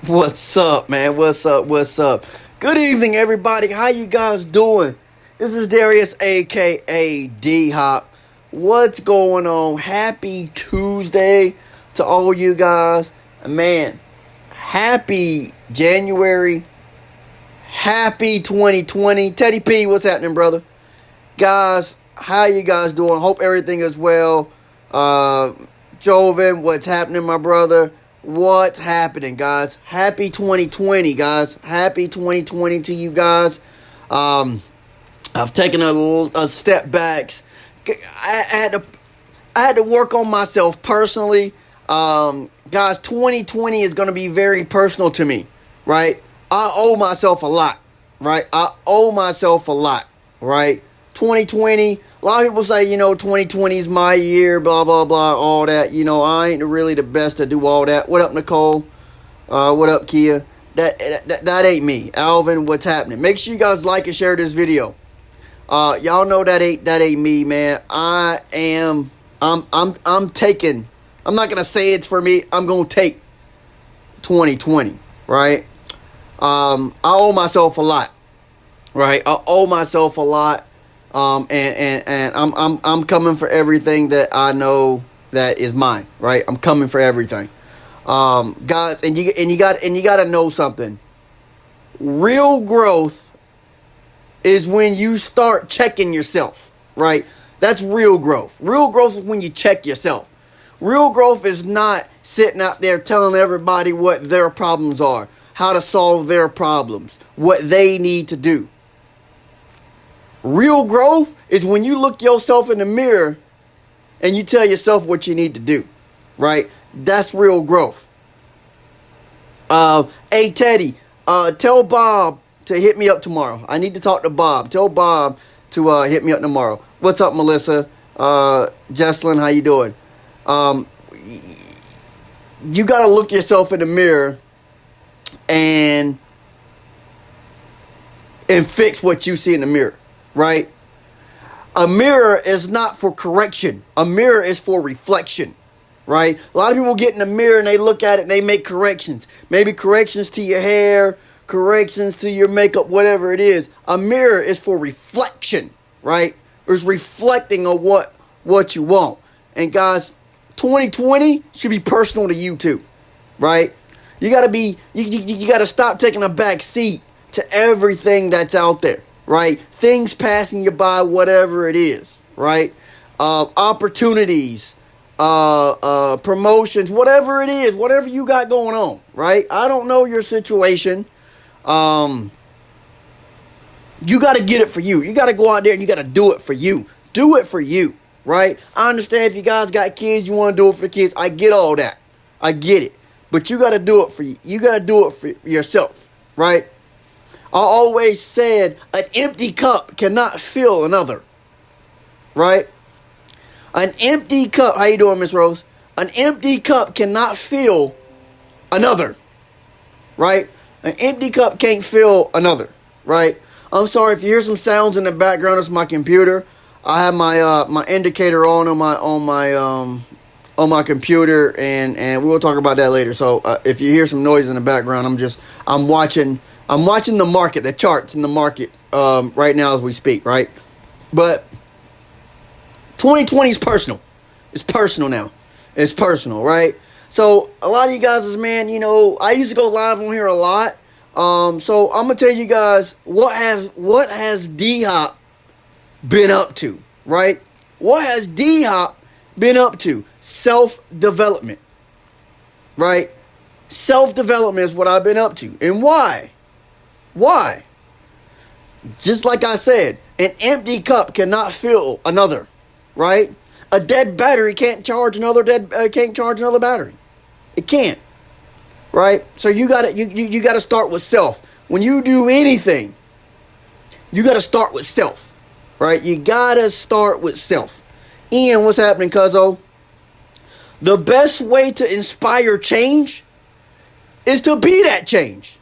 What's up, man? What's up? What's up? Good evening, everybody. How you guys doing? This is Darius, aka dhop. What's going on? Happy Tuesday to all you guys. Man, happy January. Happy 2020. Teddy P, what's happening, brother? Guys, how you guys doing? Hope everything is well. Joven, what's happening, my brother? What's happening, guys? Happy 2020, guys. Happy 2020 to you guys. I've taken a step back. I had to work on myself personally. Guys, 2020 is going to be very personal to me, right? I owe myself a lot, right? I owe myself a lot, right? 2020, a lot of people say, 2020 is my year, blah, blah, blah, all that. I ain't really the best to do all that. What up, Nicole? What up, Kia? That ain't me. Alvin, what's happening? Make sure you guys like and share this video. Y'all know that ain't me, man. I'm taking, I'm not going to say it's for me. I'm going to take 2020, right? I owe myself a lot, right? I owe myself a lot. And I'm coming for everything that I know that is mine, right? I'm coming for everything. Guys, and you got to know something. Real growth is when you start checking yourself, right? That's real growth. Real growth is when you check yourself. Real growth is not sitting out there telling everybody what their problems are, how to solve their problems, what they need to do. Real growth is when you look yourself in the mirror and you tell yourself what you need to do, right? That's real growth. Hey, Teddy, tell Bob to hit me up tomorrow. I need to talk to Bob. Tell Bob to hit me up tomorrow. What's up, Melissa? Jesselyn, how you doing? You got to look yourself in the mirror and fix what you see in the mirror. Right? A mirror is not for correction. A mirror is for reflection. Right? A lot of people get in the mirror and they look at it and they make corrections. Maybe corrections to your hair, corrections to your makeup, whatever it is. A mirror is for reflection. Right? It's reflecting on what you want. And guys, 2020 should be personal to you too. Right? You gotta you gotta stop taking a back seat to everything that's out there. Right? Things passing you by, whatever it is, right? Opportunities, promotions, whatever it is, whatever you got going on, right? I don't know your situation. You got to get it for you. You got to go out there and you got to do it for you. Do it for you, right? I understand if you guys got kids, you want to do it for kids. I get all that. I get it. But you got to do it for you. You got to do it for yourself, right? I always said an empty cup cannot fill another, right? An empty cup, how you doing, Miss Rose? An empty cup cannot fill another, right? An empty cup can't fill another, right? I'm sorry if you hear some sounds in the background. It's my computer. I have my indicator on my computer, and we'll talk about that later. So if you hear some noise in the background, I'm watching the market, the charts in the market right now as we speak, right? But 2020 is personal. It's personal now. It's personal, right? So a lot of you guys is, man, I used to go live on here a lot. So I'm going to tell you guys what has dhop been up to, right? What has dhop been up to? Self-development, right? Self-development is what I've been up to. And why? Why? Just like I said, an empty cup cannot fill another, right? A dead battery can't charge another battery. It can't, right? So you gotta start with self. When you do anything, you gotta start with self, right? You gotta start with self. Ian, what's happening, cuzzo? The best way to inspire change is to be that change.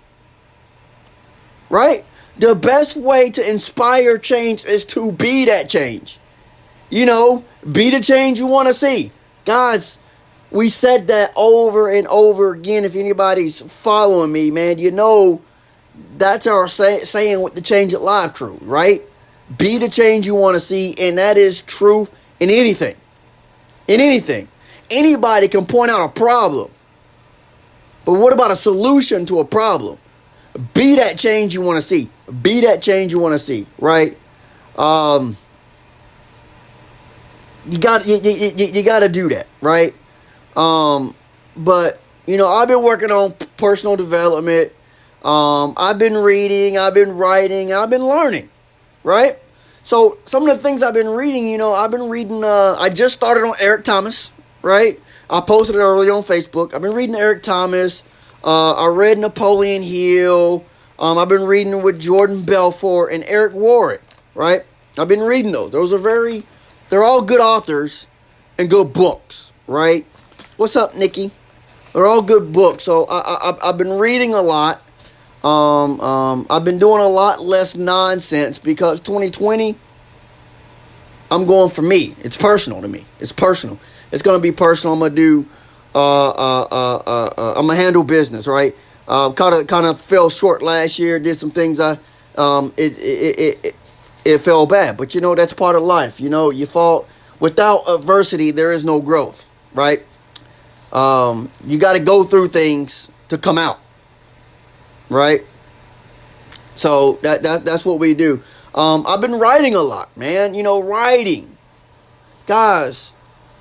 Right? The best way to inspire change is to be that change. Be the change you want to see. Guys, We said that over and over again. If anybody's following me, man, you know that's our saying with the Change It Live crew, right? Be the change you want to see, and that is true in anything. In anything. Anybody can point out a problem. But what about a solution to a problem? Be that change you want to see. Be that change you want to see, right? You got to do that, right? But you know, I've been working on personal development. I've been reading, I've been writing, I've been learning, right? So some of the things I've been reading, you know, I've been reading. I just started on Eric Thomas, right? I posted it earlier on Facebook. I've been reading Eric Thomas. I read Napoleon Hill. I've been reading with Jordan Belfort and Eric Warren, right? I've been reading those. They're all good authors and good books, right? What's up, Nikki? They're all good books. So I've been reading a lot. I've been doing a lot less nonsense because 2020, I'm going for me. It's personal to me. It's personal. It's going to be personal. I'm going to do, I'm going to handle business, right? Kind of fell short last year. Did some things it fell bad. But, you know, that's part of life. You know, you fall. Without adversity, there is no growth, right? You got to go through things to come out, right? So that's what we do. I've been writing a lot, man. You know, writing. Guys,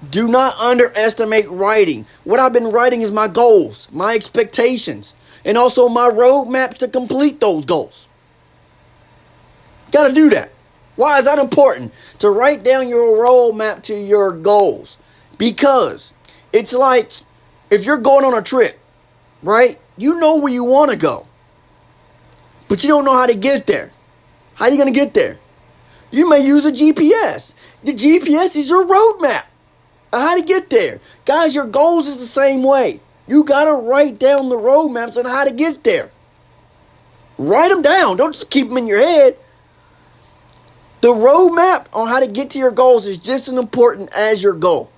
do not underestimate writing. What I've been writing is my goals, my expectations, and also my roadmaps to complete those goals. Got to do that. Why is that important? To write down your roadmap to your goals. Because it's like if you're going on a trip, right? You know where you want to go. But you don't know how to get there. How are you going to get there? You may use a GPS. The GPS is your roadmap of how to get there. Guys, your goals is the same way. You got to write down the roadmaps on how to get there. Write them down. Don't just keep them in your head. The roadmap on how to get to your goals is just as important as your goal.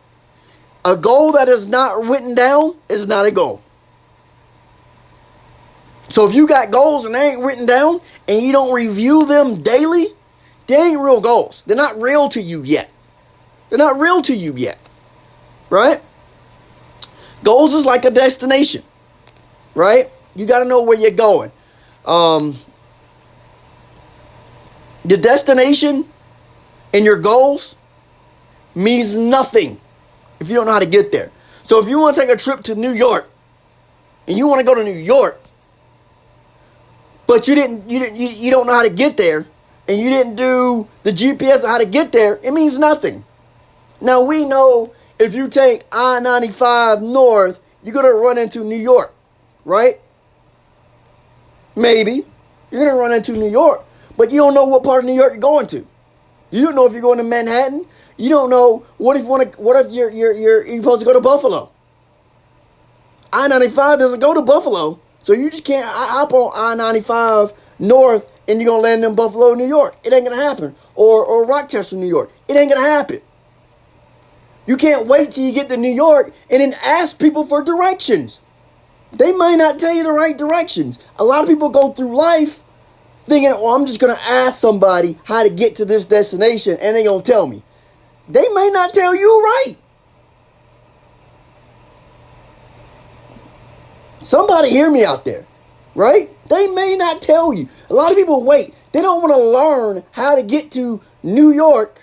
A goal that is not written down is not a goal. So if you got goals and they ain't written down and you don't review them daily, they ain't real goals. They're not real to you yet. They're not real to you yet. Right? Goals is like a destination. Right? You got to know where you're going. The destination and your goals means nothing if you don't know how to get there. So if you want to take a trip to New York and you want to go to New York, but you don't know how to get there, and you didn't do the GPS on how to get there, it means nothing. Now we know if you take I-95 north, you're gonna run into New York, right? Maybe you're gonna run into New York, but you don't know what part of New York you're going to. You don't know if you're going to Manhattan. You don't know what if you're supposed to go to Buffalo. I-95 doesn't go to Buffalo. So you just can't hop on I-95 north and you're going to land in Buffalo, New York. It ain't going to happen. Or Rochester, New York. It ain't going to happen. You can't wait till you get to New York and then ask people for directions. They might not tell you the right directions. A lot of people go through life thinking, well, I'm just going to ask somebody how to get to this destination and they're going to tell me. They may not tell you right. Somebody hear me out there, right? They may not tell you. A lot of people wait. They don't want to learn how to get to New York.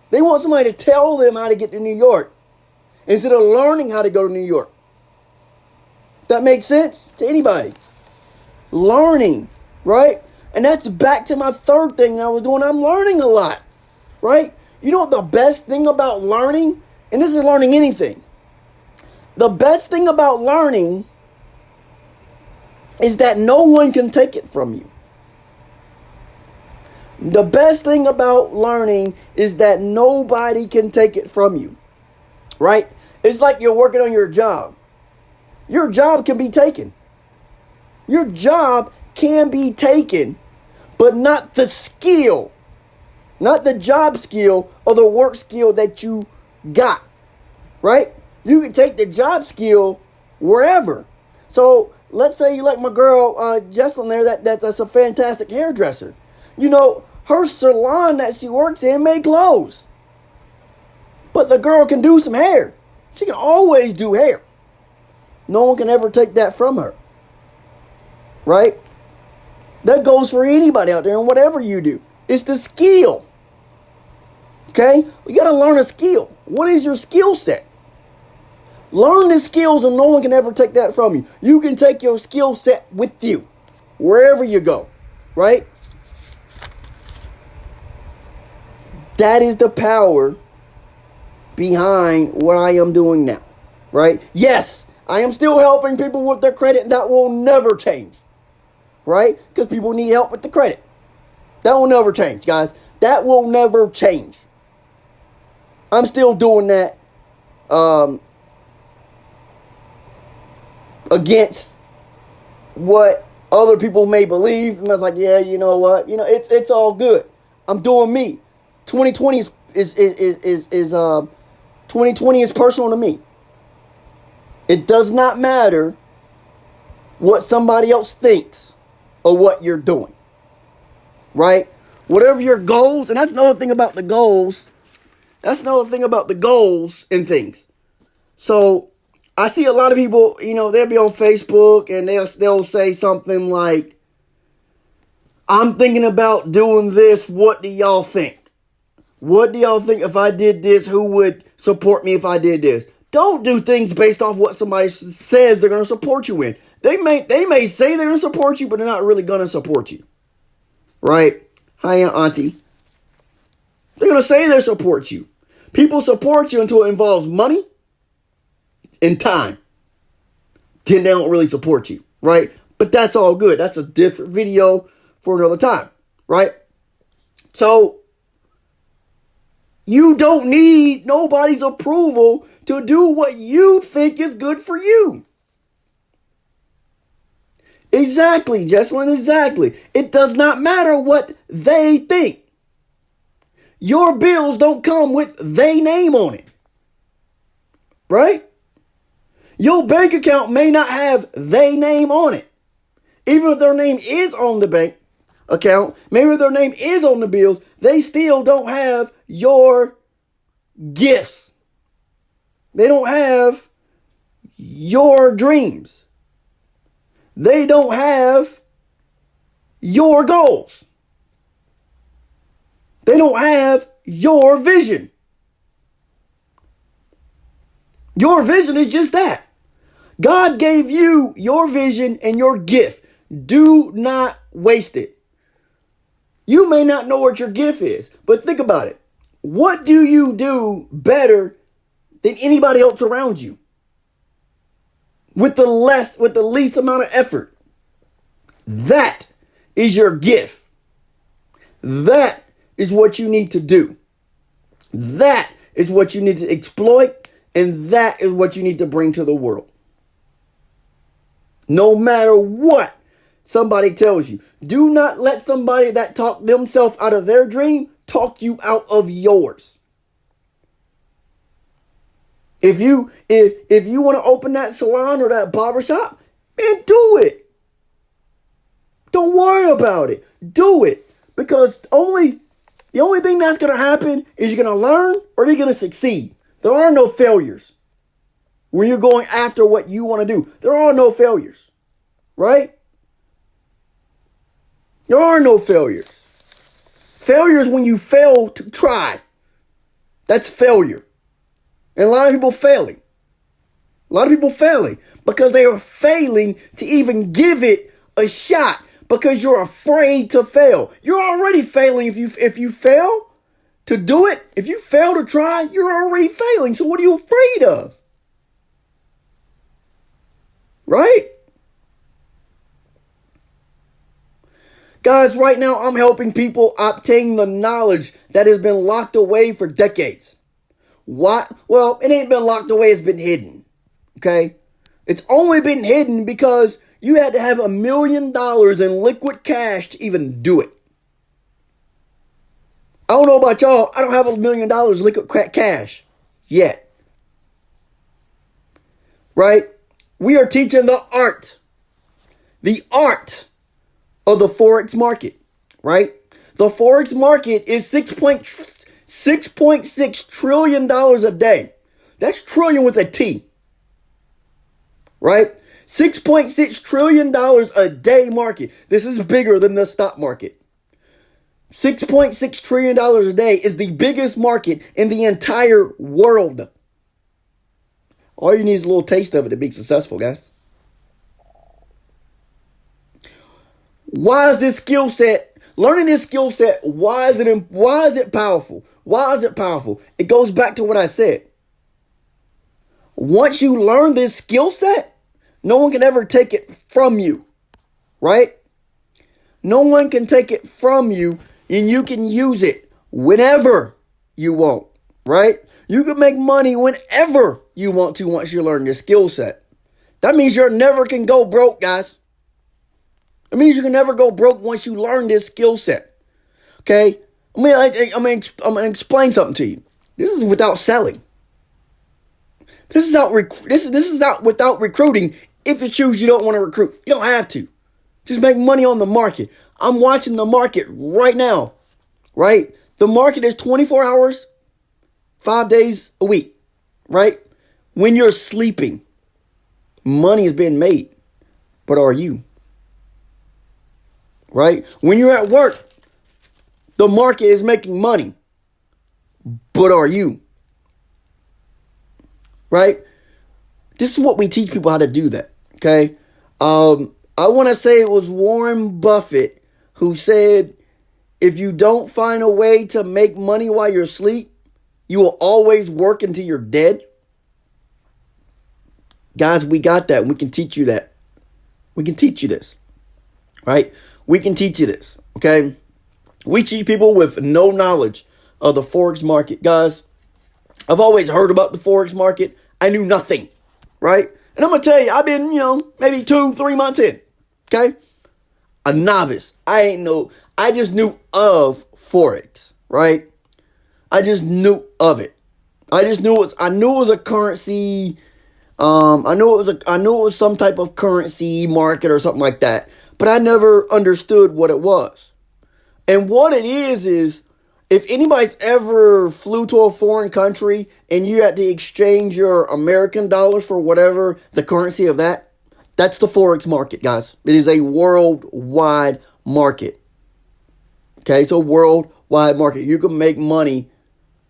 They want somebody to tell them how to get to New York instead of learning how to go to New York. That makes sense to anybody? Learning, right? And that's back to my third thing that I was doing. I'm learning a lot, right? You know what the best thing about learning? And this is learning anything. The best thing about learning is that no one can take it from you. The best thing about learning is that nobody can take it from you, right? It's like you're working on your job. Your job can be taken. Your job can be taken, but not the skill, not the job skill or the work skill that you got, right? You can take the job skill wherever. So let's say you like my girl Jesselyn there. That's a fantastic hairdresser. You know, her salon that she works in may close, but the girl can do some hair. She can always do hair. No one can ever take that from her. Right? That goes for anybody out there and whatever you do. It's the skill. Okay? You got to learn a skill. What is your skill set? Learn the skills and no one can ever take that from you. You can take your skill set with you wherever you go. Right? That is the power behind what I am doing now. Right? Yes, I am still helping people with their credit. That will never change. Right? Because people need help with the credit. That will never change, guys. That will never change. I'm still doing that against what other people may believe. And I was like, yeah, you know what? You know, it's all good. I'm doing me. 2020 is 2020 is personal to me. It does not matter what somebody else thinks or what you're doing. Right? Whatever your goals, and that's another thing about the goals. That's another thing about the goals and things. So I see a lot of people, you know, they'll be on Facebook and they'll say something like, I'm thinking about doing this. What do y'all think? What do y'all think if I did this? Who would support me if I did this? Don't do things based off what somebody says they're going to support you in. They may say they're going to support you, but they're not really going to support you. Right? Hi, Auntie. They're going to say they support you. People support you until it involves money and time. Then they don't really support you. Right? But that's all good. That's a different video for another time. Right? So, you don't need nobody's approval to do what you think is good for you. Exactly, Jesselyn, exactly. It does not matter what they think. Your bills don't come with they name on it. Right? Your bank account may not have they name on it. Even if their name is on the bank account, maybe if their name is on the bills, they still don't have your gifts. They don't have your dreams. They don't have your goals. They don't have your vision. Your vision is just that. God gave you your vision and your gift. Do not waste it. You may not know what your gift is, but think about it. What do you do better than anybody else around you? With the least amount of effort. That is your gift. That is what you need to do. That is what you need to exploit, and that is what you need to bring to the world. No matter what somebody tells you, do not let somebody that talk themselves out of their dream talk you out of yours. If you want to open that salon or that barbershop, man, do it. Don't worry about it. Do it. Because the only thing that's going to happen is you're going to learn or you're going to succeed. There are no failures when you're going after what you want to do. There are no failures. Right? There are no failures. Failure is when you fail to try. That's failure. And a lot of people failing. A lot of people failing because they are failing to even give it a shot because you're afraid to fail. You're already failing if you fail to do it. If you fail to try, you're already failing. So what are you afraid of? Right? Guys, right now I'm helping people obtain the knowledge that has been locked away for decades. Why? Well, it ain't been locked away, it's been hidden. Okay? It's only been hidden because you had to have $1 million in liquid cash to even do it. I don't know about y'all, I don't have $1 million liquid cash yet. right? We are teaching the art of the forex market, right? The forex market is $6.6 trillion a day. That's trillion with a T, right? $6.6 trillion a day market. This is bigger than the stock market. $6.6 trillion a day is the biggest market in the entire world. All you need is a little taste of it to be successful, guys. Why is this skill set, learning this skill set, why is it powerful? Why is it powerful? It goes back to what I said. Once you learn this skill set, no one can ever take it from you, right? No one can take it from you, and you can use it whenever you want, right? You can make money whenever you want to once you learn this skill set. That means you never can go broke, guys. It means you can never go broke once you learn this skill set. Okay? I'm gonna explain something to you. This is without selling. This is out without recruiting. If you choose, you don't want to recruit. You don't have to. Just make money on the market. I'm watching the market right now. Right? The market is 24 hours, 5 days a week. Right? When you're sleeping, money is being made. But are you? Right? When you're at work, the market is making money. But are you? Right? This is what we teach people how to do that. Okay? I want to say it was Warren Buffett who said, if you don't find a way to make money while you're asleep, you will always work until you're dead. Guys, we got that. We can teach you that. We can teach you this. Right? We can teach you this. Okay? We teach people with no knowledge of the forex market. Guys, I've always heard about the forex market. I knew nothing. Right? And I'm going to tell you, I've been, maybe 2-3 months in. Okay? A novice. I just knew of forex. Right? I just knew of it. I knew it was a currency. I knew it was some type of currency market or something like that. But I never understood what it was. And what it is if anybody's ever flew to a foreign country and you had to exchange your American dollars for whatever the currency of that's the forex market, guys. It is a worldwide market. Okay, it's a worldwide market. You can make money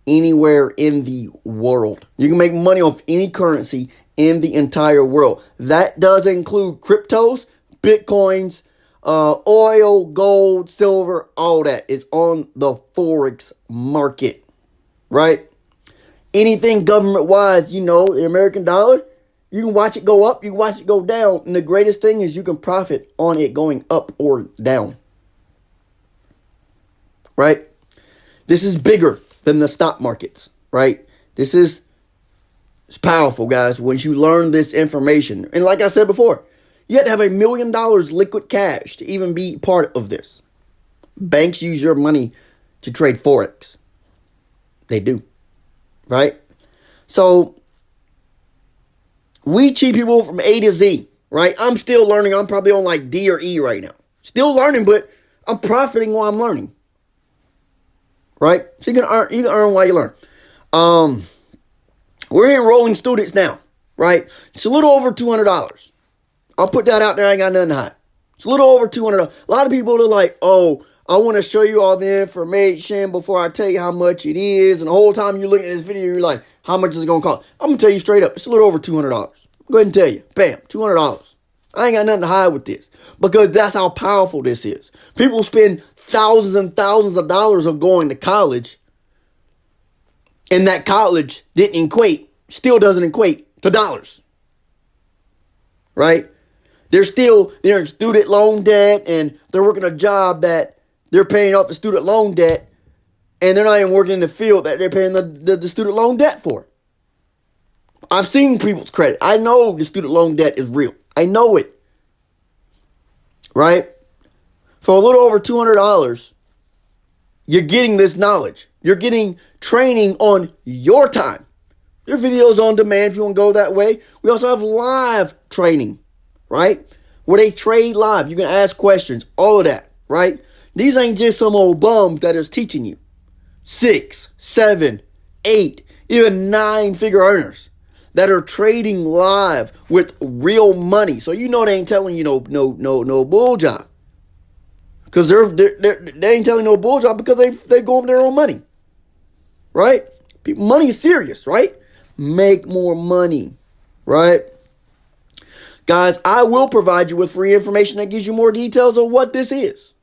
anywhere in the world. You can make money off any currency in the entire world. That does include cryptos, Bitcoins, oil, gold, silver, all that is on the forex market, right? Anything government-wise, the American dollar, you can watch it go up, you can watch it go down, and the greatest thing is you can profit on it going up or down, right? This is bigger than the stock markets, right? It's powerful, guys, once you learn this information. And like I said before, you have to have $1 million liquid cash to even be part of this. Banks use your money to trade forex. They do. Right? So, we teach people from A to Z. Right? I'm still learning. I'm probably on like D or E right now. Still learning, but I'm profiting while I'm learning. Right? So you can earn while you learn. We're enrolling students now. Right? It's a little over $200. I'll put that out there. I ain't got nothing to hide. It's a little over $200. A lot of people are like, oh, I want to show you all the information before I tell you how much it is. And the whole time you're looking at this video, you're like, how much is it going to cost? I'm going to tell you straight up. It's a little over $200. Go ahead and tell you. Bam, $200. I ain't got nothing to hide with this. Because that's how powerful this is. People spend thousands and thousands of dollars of going to college. And that college still doesn't equate to dollars. Right? They're in student loan debt, and they're working a job that they're paying off the student loan debt, and they're not even working in the field that they're paying the student loan debt for. I've seen people's credit. I know the student loan debt is real. I know it. Right? For a little over $200, you're getting this knowledge. You're getting training on your time. There are videos on demand if you want to go that way. We also have live training, right? Where they trade live. You can ask questions, all of that, right? These ain't just some old bums that is teaching you. 6, 7, 8, even 9-figure earners that are trading live with real money. So you know they ain't telling you no bull job. Because they ain't telling no bull job because they go on their own money. Right? Money is serious, right? Make more money. Right? Guys, I will provide you with free information that gives you more details of what this is.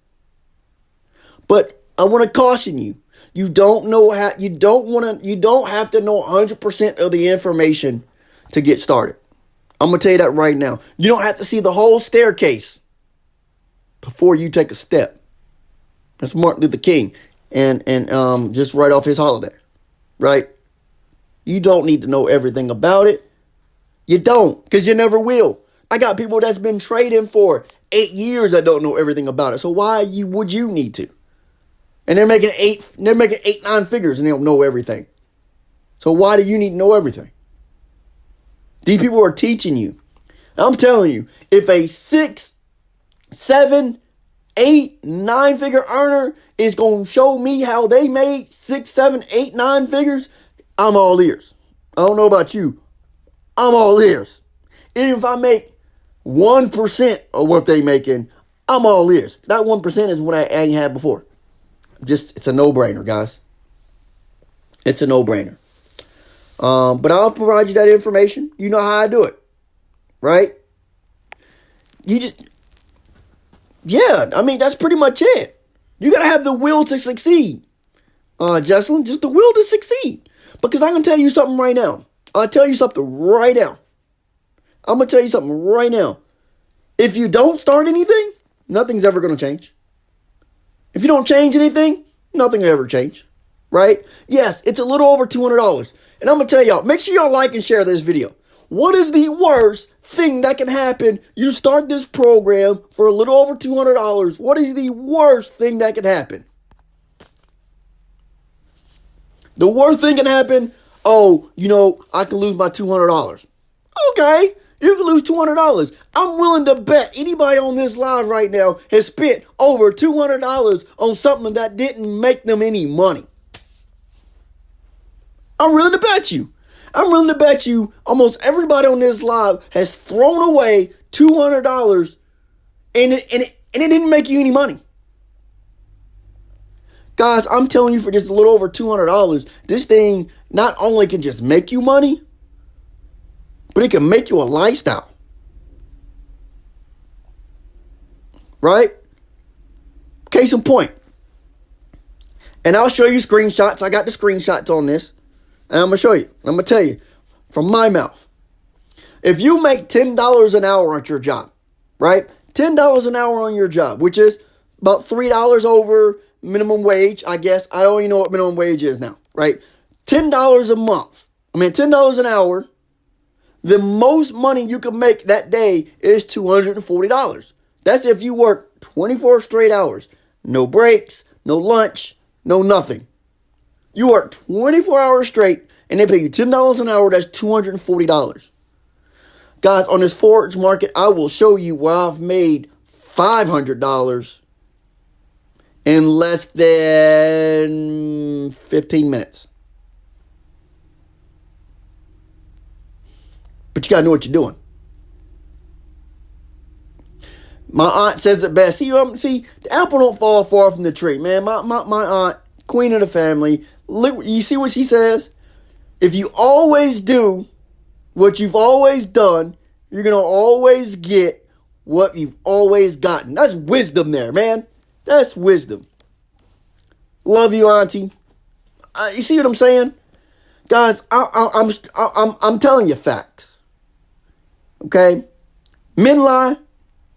But I want to caution you. You don't have to know 100% of the information to get started. I'm going to tell you that right now. You don't have to see the whole staircase before you take a step. That's Martin Luther King and just right off his holiday. Right? You don't need to know everything about it. You don't, because you never will. I got people that's been trading for 8 years that don't know everything about it. So why would you need to? And they're making 8-9 figures and they don't know everything. So why do you need to know everything? These people are teaching you. I'm telling you, if a 6, 7, 8, 9-figure earner is going to show me how they made 6, 7, 8, 9 figures, I'm all ears. I don't know about you. I'm all ears. Even if I make 1% of what they making, I'm all ears. That 1% is what I ain't had before. It's a no-brainer, guys. It's a no-brainer. But I'll provide you that information. You know how I do it. Right? That's pretty much it. You got to have the will to succeed. Jesselyn, just the will to succeed. Because I'm going to tell you something right now. I'll tell you something right now. I'm going to tell you something right now. If you don't start anything, nothing's ever going to change. If you don't change anything, nothing will ever change. Right? Yes, it's a little over $200. And I'm going to tell y'all, make sure y'all like and share this video. What is the worst thing that can happen? You start this program for a little over $200. What is the worst thing that can happen? The worst thing can happen, I can lose my $200. Okay, you can lose $200. I'm willing to bet anybody on this live right now has spent over $200 on something that didn't make them any money. I'm willing to bet you. Almost everybody on this live has thrown away $200 and it didn't make you any money. Guys, I'm telling you, for just a little over $200, this thing not only can just make you money, but it can make you a lifestyle. Right? Case in point. And I'll show you screenshots. I got the screenshots on this. And I'm going to show you. I'm going to tell you from my mouth. If you make $10 an hour at your job, right? $10 an hour on your job, which is about $3 over minimum wage, I guess. I don't even know what minimum wage is now, right? $10 a month. $10 an hour. The most money you can make that day is $240. That's if you work 24 straight hours. No breaks, no lunch, no nothing. You work 24 hours straight and they pay you $10 an hour. That's $240. Guys, on this forex market, I will show you where I've made $500 in less than 15 minutes. But you got to know what you're doing. My aunt says it best. See, the apple don't fall far from the tree, man. My aunt, queen of the family, you see what she says? If you always do what you've always done, you're going to always get what you've always gotten. That's wisdom there, man. That's wisdom. Love you, auntie. You see what I'm saying? Guys, I'm telling you facts. Okay? Men lie.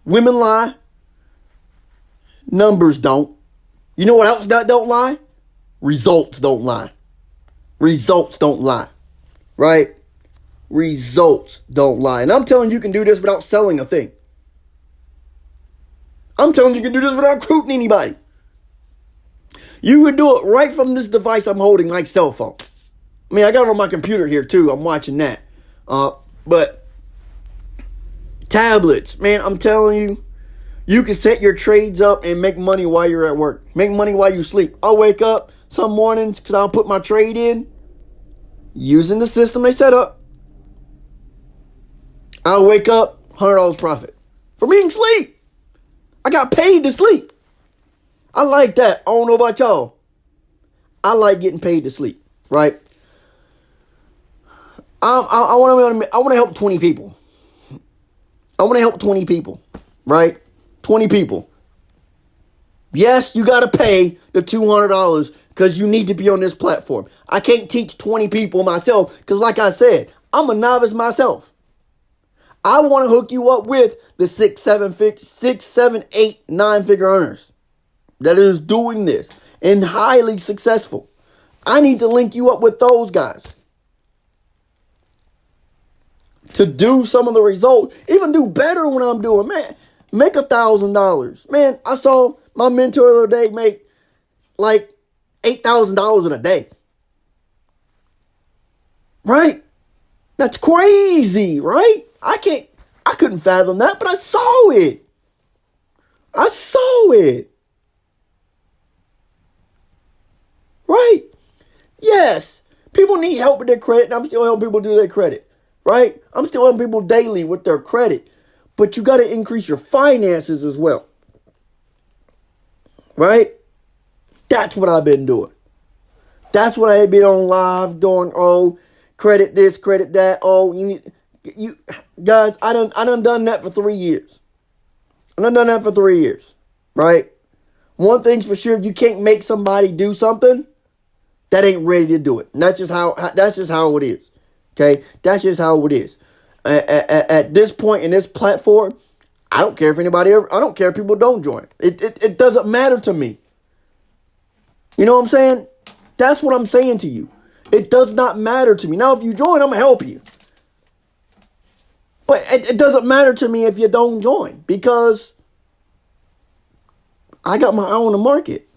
Women lie. Numbers don't. You know what else that don't lie? Results don't lie. Results don't lie. Right? Results don't lie. And I'm telling you can do this without selling a thing. I'm telling you can do this without recruiting anybody. You can do it right from this device I'm holding, like cell phone. I mean, I got it on my computer here too. I'm watching that. But tablets, man, I'm telling you, you can set your trades up and make money while you're at work. Make money while you sleep. I'll wake up some mornings because I'll put my trade in using the system they set up. I'll wake up, $100 profit from being sleep. I got paid to sleep. I like that. I don't know about y'all. I like getting paid to sleep, right? I want to help 20 people. I want to help 20 people, right? 20 people. Yes, you got to pay the $200 because you need to be on this platform. I can't teach 20 people myself because, like I said, I'm a novice myself. I want to hook you up with the 6, 7, 8, 9-figure earners that is doing this and highly successful. I need to link you up with those guys to do some of the results, even do better when I'm doing, man. Make $1,000. Man, I saw my mentor the other day make like $8,000 in a day. Right? That's crazy, right? I couldn't fathom that, but I saw it. I saw it. Right? Yes. People need help with their credit, and I'm still helping people do their credit. Right? I'm still helping people daily with their credit. But you got to increase your finances as well. Right? That's what I've been doing. That's what I've been on live doing. Oh, credit this, credit that. Oh, you guys, I done that for 3 years. I done that for 3 years. Right? One thing's for sure, you can't make somebody do something that ain't ready to do it. And that's just how it is. Okay? That's just how it is. At this point in this platform, I don't care if I don't care if people don't join. It doesn't matter to me. You know what I'm saying? That's what I'm saying to you. It does not matter to me. Now, if you join, I'm going to help you. But it doesn't matter to me if you don't join because I got my eye on the market.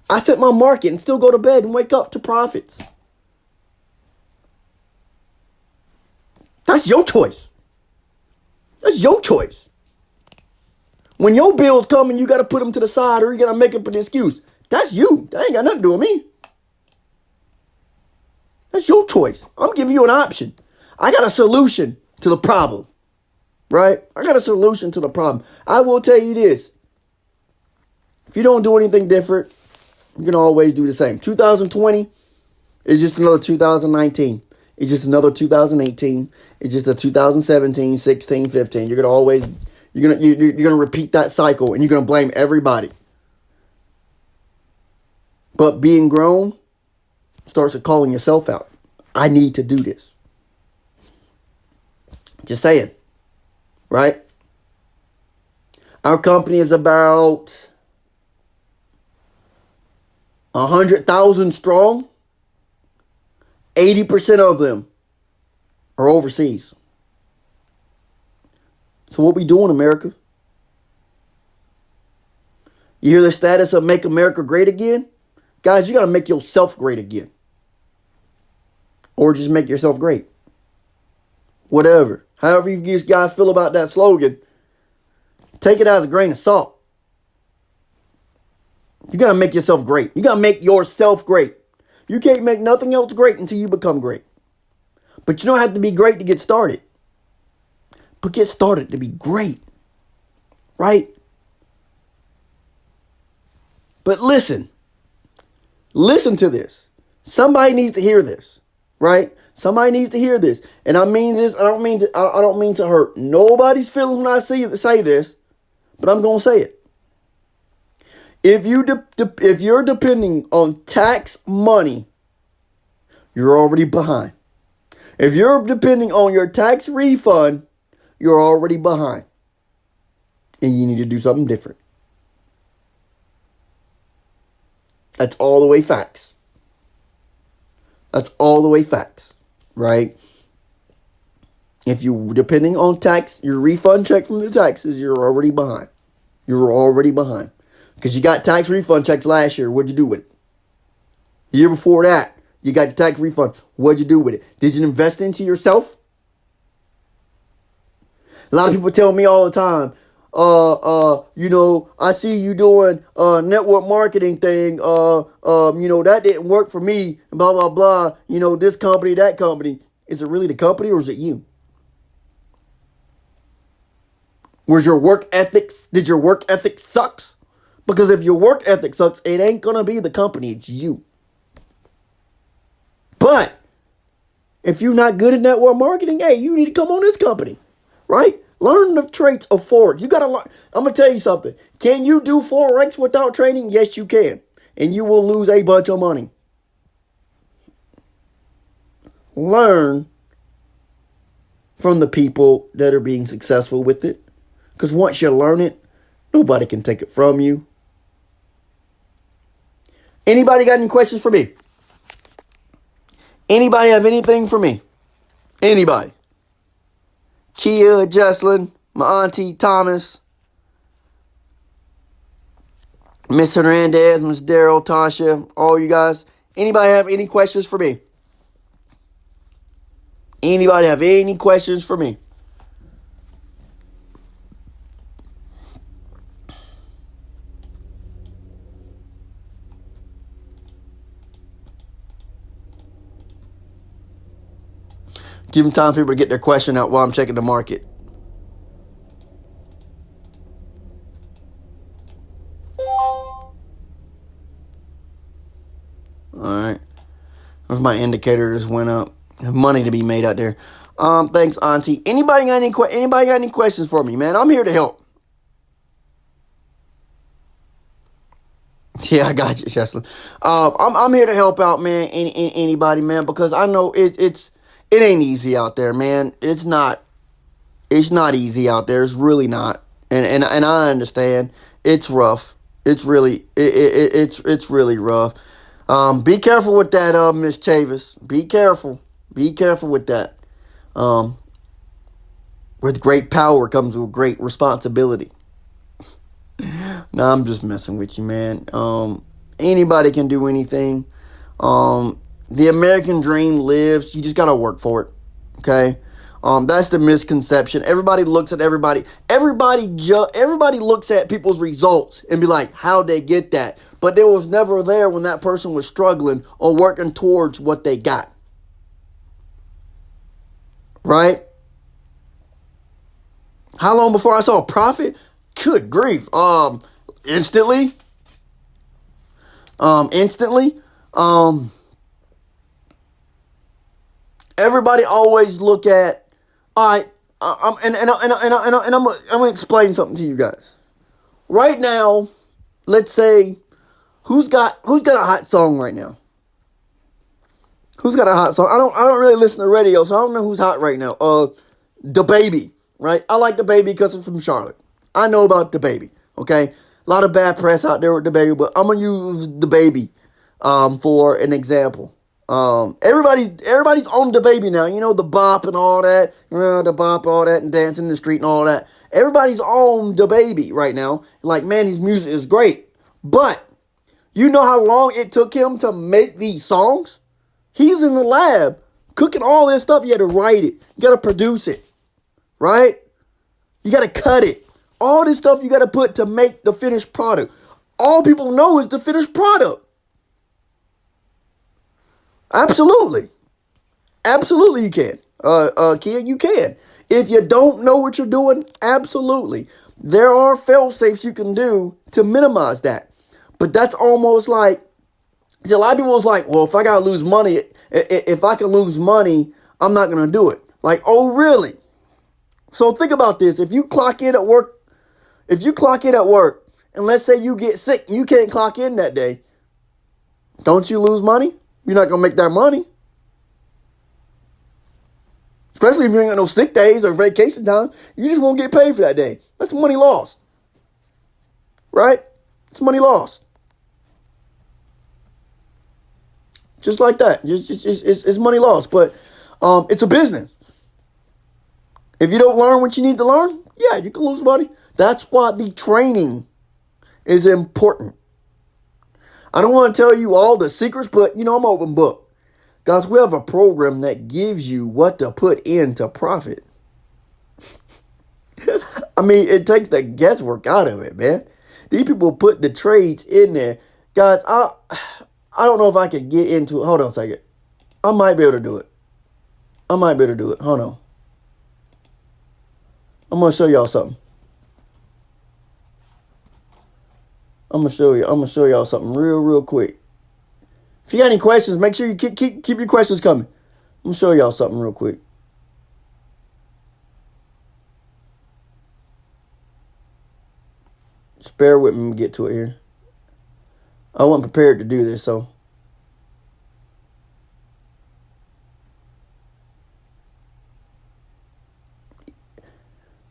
I set my market and still go to bed and wake up to profits. That's your choice. That's your choice. When your bills come and you got to put them to the side or you got to make up an excuse, that's you. That ain't got nothing to do with me. That's your choice. I'm giving you an option. I got a solution to the problem. Right? I got a solution to the problem. I will tell you this. If you don't do anything different, you can always do the same. 2020 is just another 2019. It's just another 2018. It's just a 2017, 16, 15. You're gonna repeat that cycle and you're gonna blame everybody. But being grown starts with calling yourself out. I need to do this. Just saying. Right? Our company is about 100,000 strong. 80% of them are overseas. So what we doing, America? You hear the status of Make America Great Again? Guys, you got to make yourself great again. Or just make yourself great. Whatever. However you guys feel about that slogan, take it as a grain of salt. You got to make yourself great. You got to make yourself great. You can't make nothing else great until you become great. But you don't have to be great to get started. But get started to be great. Right? But listen. Listen to this. Somebody needs to hear this. Right? Somebody needs to hear this. And I mean this. I don't mean to hurt nobody's feelings when I say this. But I'm going to say it. If you're depending on tax money, you're already behind. If you're depending on your tax refund, you're already behind. And you need to do something different. That's all the way facts. That's all the way facts, right? If you're depending on tax, your refund check from the taxes, you're already behind. You're already behind. Because you got tax refund checks last year. What'd you do with it? The year before that, You got your tax refund. What'd you do with it? Did you invest into yourself? A lot of people tell me all the time, I see you doing network marketing thing. That didn't work for me. Blah, blah, blah. This company, that company. Is it really the company or is it you? Was your work ethics, did your work ethic sucks? Because if your work ethic sucks, it ain't going to be the company, it's you. But if you're not good at network marketing, hey, you need to come on this company, right? Learn the traits of forex. You got to learn. I'm going to tell you something. Can you do forex without training? Yes, you can. And you will lose a bunch of money. Learn from the people that are being successful with it. Because once you learn it, nobody can take it from you. Anybody got any questions for me? Anybody have anything for me? Anybody? Kia, Jesslyn, my auntie, Thomas, Miss Hernandez, Miss Daryl, Tasha, all you guys. Anybody have any questions for me? Anybody have any questions for me? Give them time for people to get their question out while I'm checking the market. All right. If my indicator just went up. Money to be made out there. Thanks, Auntie. Anybody got any questions for me, man? I'm here to help. Yeah, I got you, Chesley. I'm here to help out, man. Anybody, man, because I know it ain't easy out there, man. It's not easy out there. It's really not. And I understand. It's rough. It's really rough. Be careful with that, Miss Chavis. Be careful. Be careful with that. With great power comes with great responsibility. No, I'm just messing with you, man. Anybody can do anything. The American dream lives. You just gotta work for it. Okay? That's the misconception. Everybody looks at everybody. Everybody looks at people's results and be like, how'd they get that? But they was never there when that person was struggling or working towards what they got. Right? How long before I saw a profit? Good grief. Instantly. Everybody always look at. All right. I'm gonna explain something to you guys. Right now, let's say, who's got a hot song right now? Who's got a hot song? I don't really listen to radio, so I don't know who's hot right now. The Baby, right? I like The Baby because I'm from Charlotte. I know about The Baby, okay? A lot of bad press out there with The Baby, but I'm gonna use The Baby for an example. Everybody's on The Baby now. You know, the bop and all that. The bop, all that, and dancing in the street and all that. Everybody's on The Baby right now. Like, man, his music is great. But you know how long it took him to make these songs? He's in the lab cooking all this stuff. You got to write it. You got to produce it. Right? You got to cut it. All this stuff you got to put to make the finished product. All people know is the finished product. Absolutely. Absolutely you can. Kid, you can. If you don't know what you're doing, absolutely. There are fail-safes you can do to minimize that. But that's almost like, see, a lot of people was like, well, if I got to lose money, if I can lose money, I'm not going to do it. Like, oh, really? So think about this. If you clock in at work, and let's say you get sick, and you can't clock in that day, don't you lose money? You're not going to make that money. Especially if you ain't got no sick days or vacation time. You just won't get paid for that day. That's money lost. Right? It's money lost. Just like that. It's money lost. But it's a business. If you don't learn what you need to learn, yeah, you can lose money. That's why the training is important. I don't want to tell you all the secrets, but, I'm an open book. Guys, we have a program that gives you what to put into profit. I mean, it takes the guesswork out of it, man. These people put the trades in there. Guys, I don't know if I can get into it. Hold on a second. I might be able to do it. Hold on. I'm going to show y'all something. I'm going to show y'all something real quick. If you got any questions, make sure you keep your questions coming. I'm going to show y'all something real quick. Just bear with me and get to it here. I wasn't prepared to do this, so.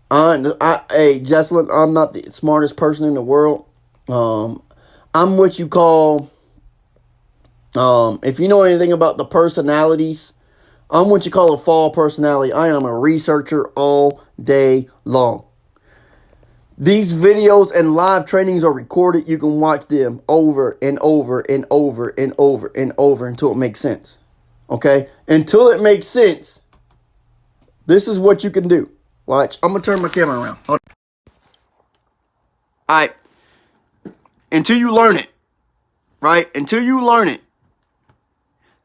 Hey, Jesselyn, I'm not the smartest person in the world. I'm what you call, if you know anything about the personalities, I'm what you call a fall personality. I am a researcher all day long. These videos and live trainings are recorded. You can watch them over and over and over and over and over until it makes sense. Okay? Until it makes sense, this is what you can do. Watch. I'm going to turn my camera around. Hold on. All right. Until you learn it. Right? Until you learn it.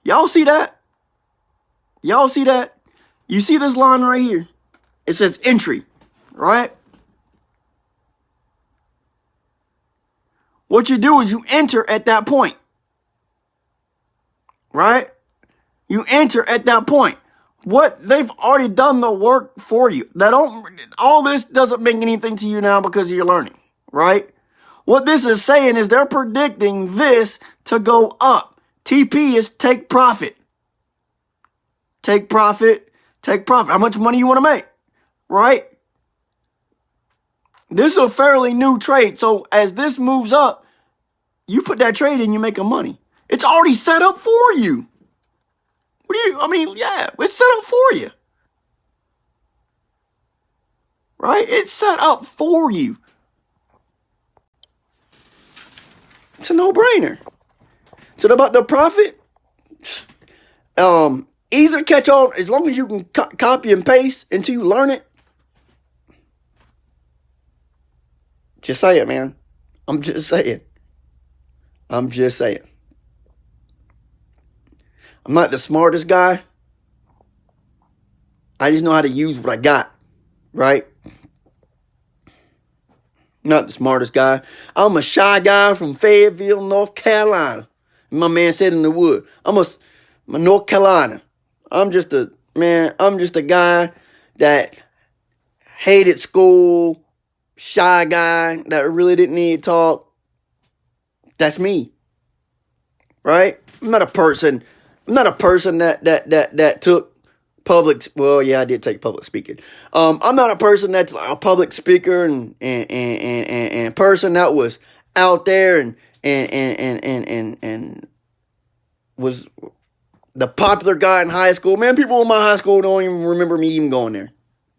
Y'all see that? Y'all see that? You see this line right here? It says entry. Right? What you do is you enter at that point. Right? You enter at that point. What they've already done the work for you. All this doesn't mean anything to you now because you're learning, right? What this is saying is they're predicting this to go up. TP is take profit. Take profit. Take profit. How much money you want to make, right? This is a fairly new trade. So as this moves up, you put that trade in, you make money. It's already set up for you. Yeah, it's set up for you. Right? It's set up for you. It's a no-brainer. So about the profit, easy to catch on as long as you can copy and paste until you learn it. Just say it, man. I'm just saying. I'm not the smartest guy. I just know how to use what I got, right? Not the smartest guy. I'm a shy guy from Fayetteville, North Carolina. My man said in the wood. I'm North Carolina. I'm just a guy that hated school, shy guy that really didn't need to talk. That's me. Right? I'm not a person that took public. Well, yeah, I did take public speaking. I'm not a person that's a public speaker and a person that was out there and was the popular guy in high school. Man, people in my high school don't even remember me even going there.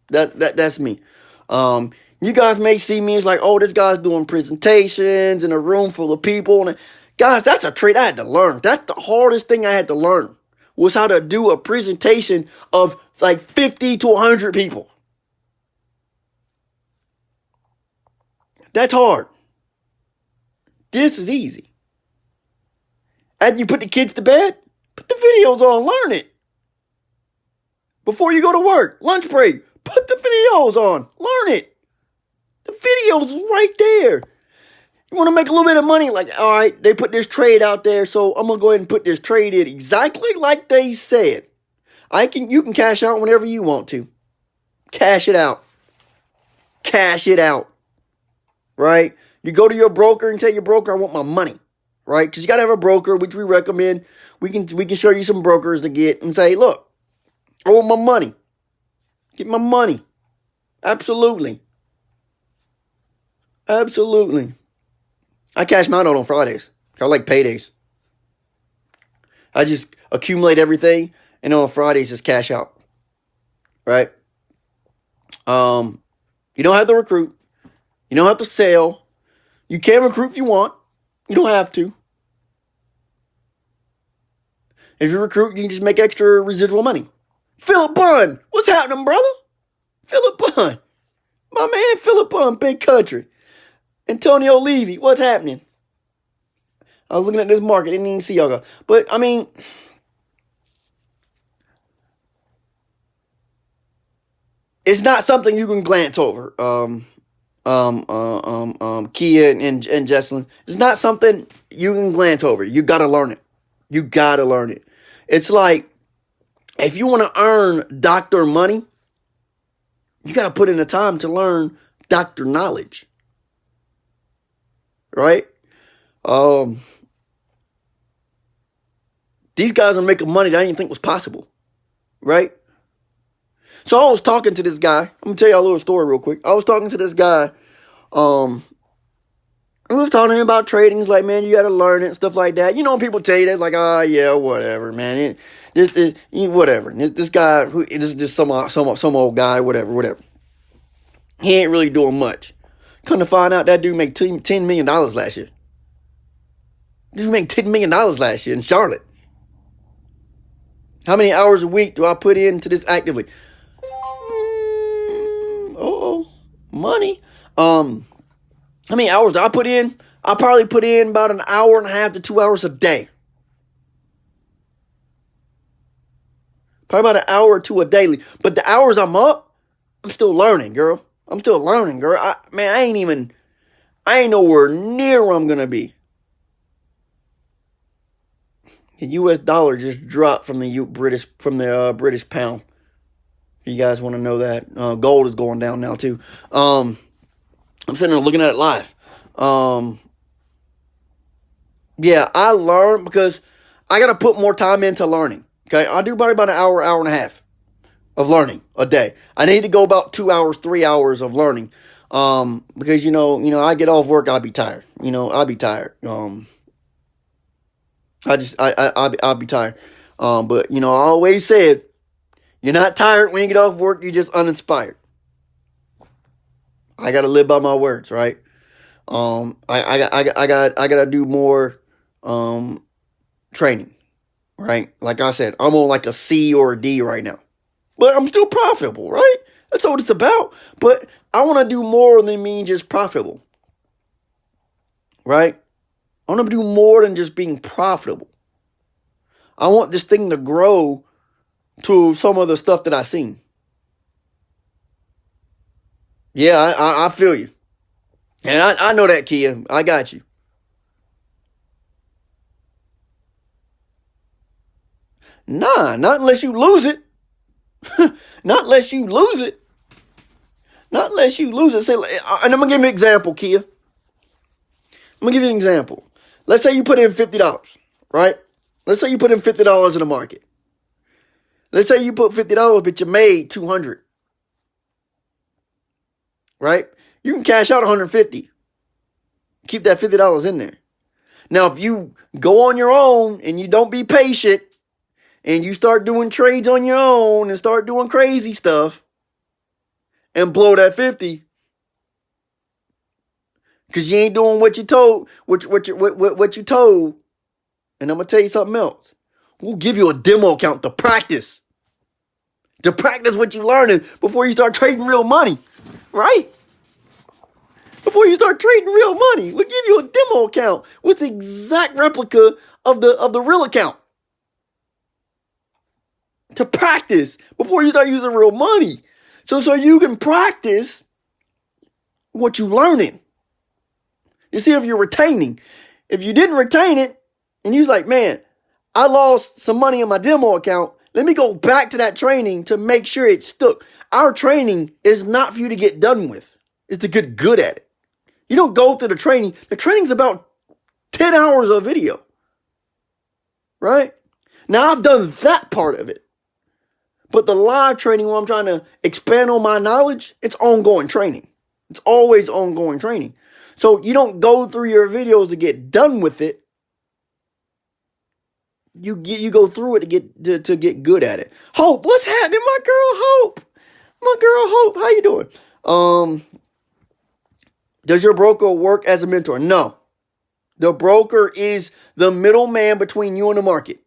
That's me. You guys may see me as like, oh, this guy's doing presentations in a room full of people. And guys, that's a trait I had to learn. That's the hardest thing I had to learn, was how to do a presentation of like 50 to 100 people. That's hard. This is easy. After you put the kids to bed, put the videos on, learn it. Before you go to work, lunch break, put the videos on, learn it. The videos is right there. You want to make a little bit of money, like, all right, they put this trade out there, so I'm going to go ahead and put this trade in exactly like they said. You can cash out whenever you want to. Cash it out. Cash it out. Right? You go to your broker and tell your broker, I want my money. Right? Because you got to have a broker, which we recommend. We can show you some brokers to get and say, look, I want my money. Get my money. Absolutely. Absolutely. I cash mine out on Fridays. I like paydays. I just accumulate everything, and on Fridays just cash out. Right? You don't have to recruit. You don't have to sell. You can recruit if you want. You don't have to. If you recruit, you can just make extra residual money. Philip Bunn, what's happening, brother? Philip Bunn, my man Philip Bunn, big country. Antonio Levy, what's happening? I was looking at this market, didn't even see y'all go. But I mean, it's not something you can glance over. Kia and Jesselyn, it's not something you can glance over. You gotta learn it. You gotta learn it. It's like, if you want to earn doctor money, you gotta put in the time to learn doctor knowledge. Right? These guys are making money that I didn't think was possible. Right? So I was talking to this guy. I'm going to tell you a little story real quick. I was talking to this guy. I was talking to him about trading. He's like, man, you got to learn it and stuff like that. You know, people tell you that, like, oh, yeah, whatever, man. Whatever. This guy, this some old guy, whatever. He ain't really doing much. Come to find out, that dude made $10 million last year. Dude made $10 million last year in Charlotte. How many hours a week do I put into this actively? Money. How many hours do I put in? I probably put in about an hour and a half to 2 hours a day. Probably about an hour or two a daily. But the hours I'm up, I'm still learning, girl. I'm still learning, girl. I ain't nowhere near where I'm gonna be. The U.S. dollar just dropped from the British pound. If you guys want to know that, gold is going down now too. I'm sitting there looking at it live. Yeah, I learn because I gotta put more time into learning. Okay, I do probably about an hour and a half of learning a day. I need to go about 2 hours, 3 hours of learning. Because you know, I get off work, I'll be tired. I'll be tired. I'll be tired. But I always said, you're not tired when you get off work, you're just uninspired. I gotta live by my words, right? I gotta do more training, right? Like I said, I'm on like a C or a D right now. But I'm still profitable, right? That's what it's about. But I want to do more than me just profitable. Right? I want to do more than just being profitable. I want this thing to grow to some of the stuff that I've seen. Yeah, I feel you. And I know that, Kia. I got you. Nah, not unless you lose it. Not unless you lose it. Not unless you lose it. Say, and I'm going to give you an example, Kia. I'm going to give you an example. Let's say you put in $50, right? Let's say you put in $50 in the market. Let's say you put $50, but you made $200. Right? You can cash out $150. Keep that $50 in there. Now, if you go on your own and you don't be patient and you start doing trades on your own and start doing crazy stuff and blow that 50 because you ain't doing what you told, what you told, and I'm going to tell you something else. We'll give you a demo account to practice. To practice what you're learning before you start trading real money. Right? Before you start trading real money, we'll give you a demo account with the exact replica of the real account. To practice before you start using real money. So you can practice what you're learning. You see if you're retaining. If you didn't retain it, and you're like, man, I lost some money in my demo account. Let me go back to that training to make sure it stuck. Our training is not for you to get done with. It's to get good at it. You don't go through the training. The training's about 10 hours of video. Right? Now, I've done that part of it. But the live training where I'm trying to expand on my knowledge, it's ongoing training. It's always ongoing training. So you don't go through your videos to get done with it. You go through it to get good at it. Hope, what's happening, my girl Hope? My girl Hope, how you doing? Does your broker work as a mentor? No. The broker is the middleman between you and the market.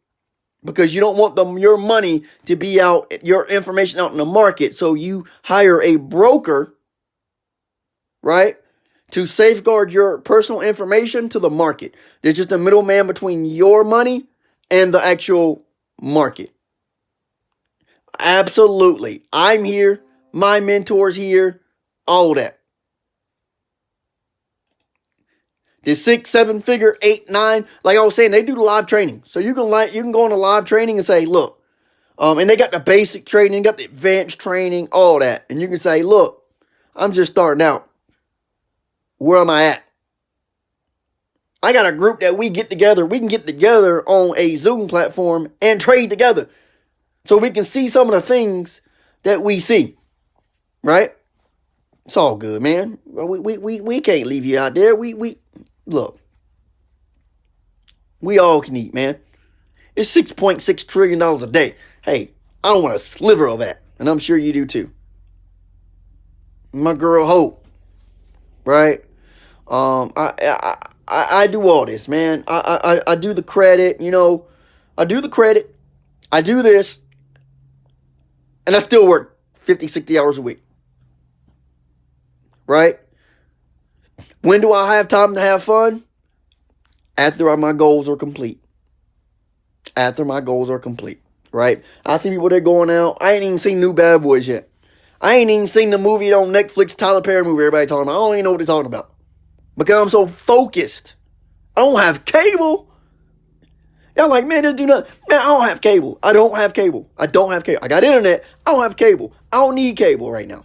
because you don't want your money to be out, your information out in the market. So you hire a broker, right, to safeguard your personal information to the market. There's just a middleman between your money and the actual market. Absolutely. I'm here. My mentor's here. All that. The 6, 7 figure, 8, 9, like I was saying, they do the live training. So you can go on a live training and say, look, and they got the basic training, got the advanced training, all that. And you can say, look, I'm just starting out. Where am I at? I got a group that we get together. We can get together on a Zoom platform and trade together. So we can see some of the things that we see. Right? It's all good, man. We can't leave you out there. Look. We all can eat, man. It's $6.6 trillion a day. Hey, I don't want a sliver of that. And I'm sure you do too. My girl Hope. Right? I do all this, man. I do the credit, I do the credit. I do this. And I still work 50, 60 hours a week. Right? When do I have time to have fun? After my goals are complete. After my goals are complete. Right? I see people that are going out. I ain't even seen New Bad Boys yet. I ain't even seen the movie on Netflix, Tyler Perry movie everybody talking about. I don't even know what they're talking about. Because I'm so focused. I don't have cable. Y'all like, man, this do nothing. Man, I don't have cable. I don't have cable. I don't have cable. I got internet. I don't have cable. I don't need cable right now.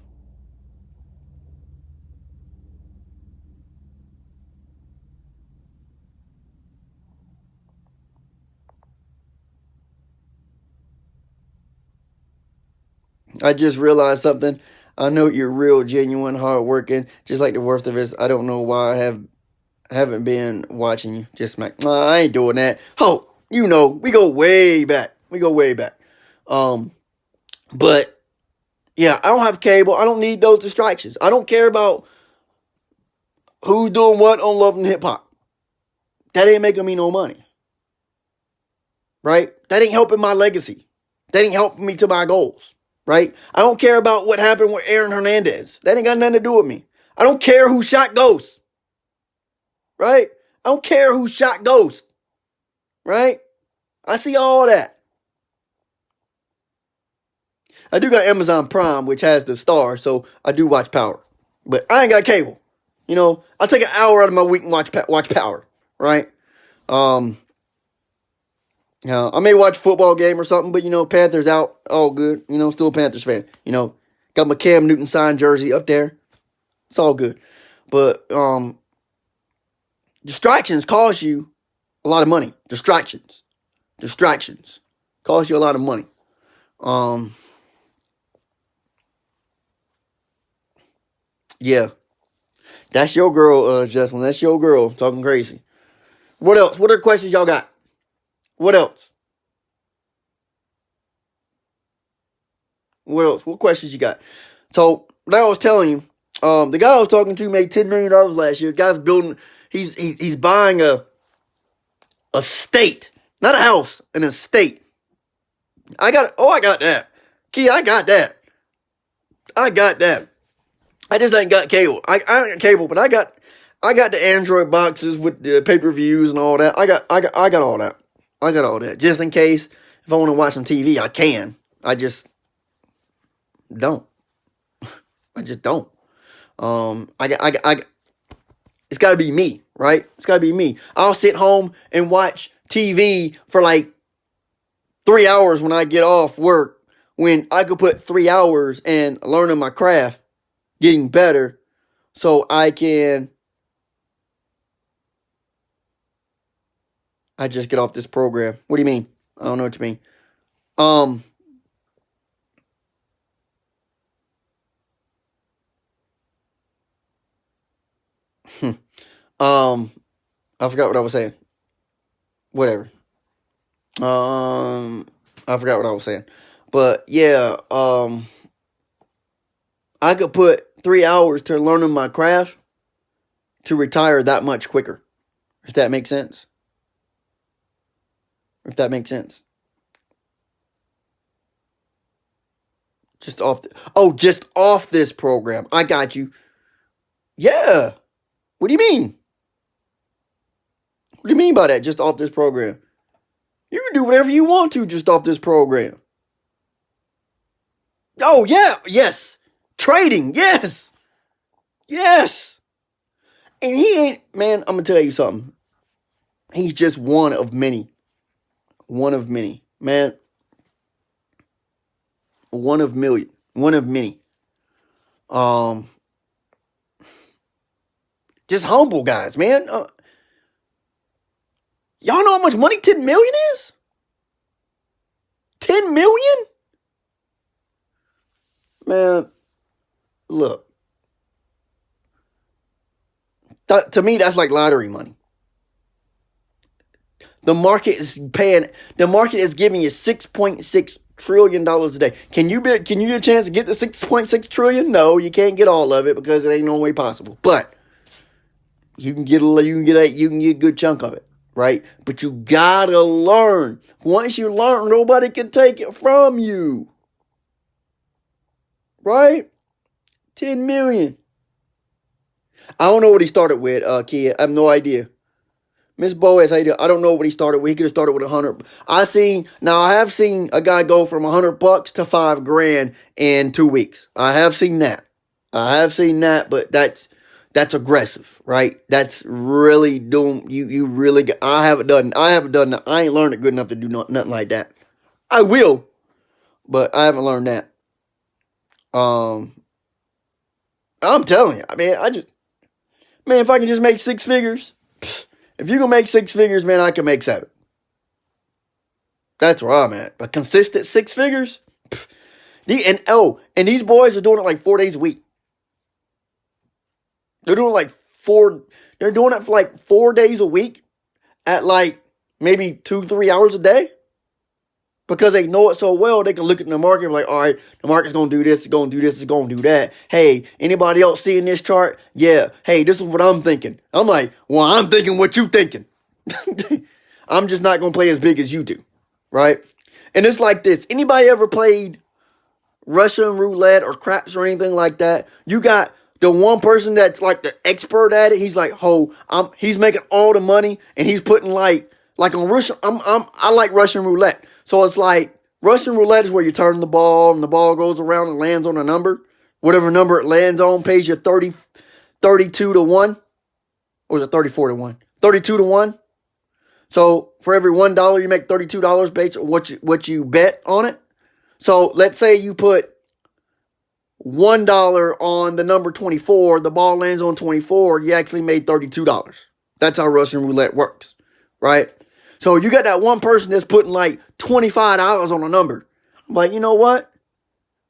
I just realized something. I know you're real, genuine, hardworking, just like the worth of us. I don't know why I haven't been watching you. Just like, nah, I ain't doing that. Oh, we go way back. We go way back. But yeah, I don't have cable. I don't need those distractions. I don't care about who's doing what on Love and Hip Hop. That ain't making me no money. Right? That ain't helping my legacy. That ain't helping me to my goals. Right? I don't care about what happened with Aaron Hernandez. That ain't got nothing to do with me. I don't care who shot Ghost. Right? I don't care who shot Ghost. Right? I see all that. I do got Amazon Prime, which has the Star, so I do watch Power. But I ain't got cable. I take an hour out of my week and watch Power. Right? I may watch a football game or something, but Panthers out, all good. Still a Panthers fan. Got my Cam Newton signed jersey up there. It's all good. But distractions cost you a lot of money. Distractions cost you a lot of money. Yeah, that's your girl, Jesselyn. That's your girl talking crazy. What else? What other questions y'all got? What else? What else? What questions you got? So, like I was telling you, the guy I was talking to made $10 million last year. The guy's building. He's buying a state, not a house, an estate. I got that. Key, I got that. I just ain't got cable. I ain't got cable, but I got the Android boxes with the pay-per-views and all that. I got all that. I got all that. Just in case if I want to watch some TV, I can. I just don't. I just don't. It's got to be me, right? It's got to be me. I'll sit home and watch TV for like 3 hours when I get off work, when I could put 3 hours in learning my craft, getting better, so I just get off this program. What do you mean? I don't know what you mean. I forgot what I was saying. Whatever. I forgot what I was saying. But yeah, I could put 3 hours to learning my craft to retire that much quicker. If that makes sense. Just off. Just off this program. I got you. Yeah. What do you mean? What do you mean by that? Just off this program? You can do whatever you want to just off this program. Oh, yeah. Yes. Trading. Yes. Yes. And he ain't, man, I'm going to tell you something. He's just one of many. One of many. Man. One of million. One of many. Just humble guys, man. Y'all know how much money 10 million is? 10 million? Man, look. To me, that's like lottery money. The market is giving you $6.6 trillion a day. Can you get a chance to get the 6.6 trillion? No, you can't get all of it because it ain't no way possible. But you can get a good chunk of it, right? But you gotta learn. Once you learn, nobody can take it from you. Right? 10 million. I don't know what he started with, kid. I have no idea. Miss Boaz, I don't know what he started with. He could have started with 100. I have seen a guy go from $100 to $5,000 in 2 weeks. I have seen that. But that's aggressive, right? That's really doing, you really, I haven't done that. I ain't learned it good enough to do nothing like that. I will, but I haven't learned that. I'm telling you, if I can just make 6 figures, if you can make 6 figures, man, I can make 7. That's where I'm at. But consistent 6 figures, and these boys are doing it like 4 days a week. They're doing it for like 4 days a week at like maybe 2-3 hours a day. Because they know it so well, they can look at the market and be like, all right, the market's going to do this, it's going to do this, it's going to do that. Hey, anybody else seeing this chart? Yeah. Hey, this is what I'm thinking. I'm like, well, I'm thinking what you thinking. I'm just not going to play as big as you do. Right? And it's like this. Anybody ever played Russian roulette or craps or anything like that? You got the one person that's like the expert at it. He's like, he's making all the money and he's putting like on Russian. I like Russian roulette. So it's like Russian roulette is where you turn the ball and the ball goes around and lands on a number. Whatever number it lands on pays you 32 to 1. Or is it 34 to 1? 32 to 1. So for every $1 you make $32 based on what you bet on it. So let's say you put $1 on the number 24, the ball lands on 24, you actually made $32. That's how Russian roulette works, right? So you got that one person that's putting like $25 on a number. I'm like, you know what?